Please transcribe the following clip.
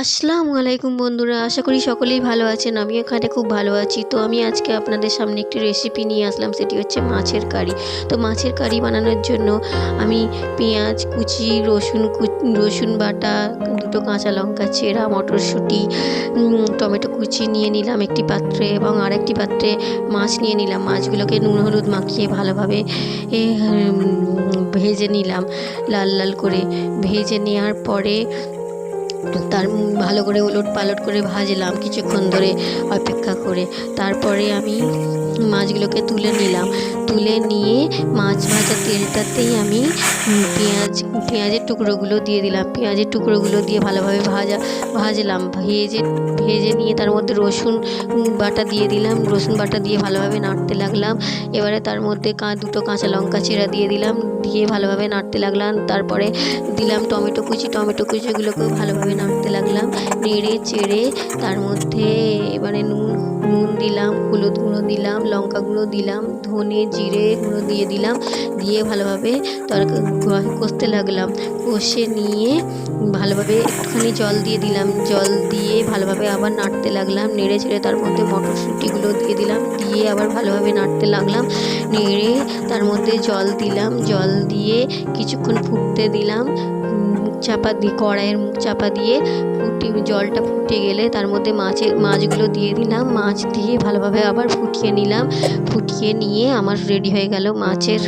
আসসালামু আলাইকুম বন্ধুরা, আশা করি সকলেই ভালো আছেন। আমি এখানে খুব ভালো আছি। তো আমি আজকে আপনাদের সামনে একটি রেসিপি নিয়ে আসলাম, সেটি হচ্ছে মাছের কারি। তো মাছের কারি বানানোর জন্য আমি পেঁয়াজ কুচি, রসুন বাটা, দুটো কাঁচা লঙ্কা চেরা, মটরশুঁটি, টমেটো কুচি নিয়ে নিলাম একটি পাত্রে, এবং আরেকটি পাত্রে মাছ নিয়ে নিলাম। মাছগুলোকে নুন হলুদ মাখিয়ে ভালোভাবে ভেজে নিলাম, লাল লাল করে ভেজে নেওয়ার পরে তার ভালো করে ওলট পালট করে ভাজলাম কিছুক্ষণ ধরে অপেক্ষা করে। তারপরে আমি মাছগুলোকে তুলে নিয়ে মাছ ভাজা তেলটাতেই আমি পেঁয়াজের টুকরোগুলো দিয়ে দিলাম। পেঁয়াজের টুকরোগুলো দিয়ে ভালোভাবে ভাজলাম। ভেজে নিয়ে তার মধ্যে রসুন বাটা দিয়ে দিলাম। রসুন বাটা দিয়ে ভালোভাবে নাড়তে লাগলাম। এবারে তার মধ্যে দুটো কাঁচা লঙ্কা চেরা দিয়ে দিলাম, দিয়ে ভালোভাবে নাড়তে লাগলাম। তারপরে দিলাম টমেটো কুচিগুলোকেও ভালোভাবে নাড়তে লাগলাম। নেড়ে চেড়ে তার মধ্যে এবারে নুন দিলাম, হলুদ গুঁড়ো দিলাম, লঙ্কা গুঁড়ো দিলাম, ধনে জিরে গুঁড়ো দিলাম। দিয়ে ভালোভাবে কষতে লাগলাম। কষে নিয়ে ভালোভাবে একটুখানি জল দিয়ে দিলাম। জল দিয়ে ভালোভাবে আবার নাড়তে লাগলাম। নেড়ে চেড়ে তার মধ্যে মটরশুঁটিগুলো দিয়ে দিলাম। দিয়ে আবার ভালোভাবে নাড়তে লাগলাম। নেড়ে তার মধ্যে জল দিলাম। জল দিয়ে কিছুক্ষণ ফুটতে দিলাম। কড়াইয়ের মুখ চাপা দিয়ে জলটা ফুটে গেলে তার মধ্যে মাছগুলো দিয়ে দিলাম। মাছ দিয়ে ভালোভাবে আবার ফুটিয়ে নিয়ে আমার রেডি হয়ে গেল মাছের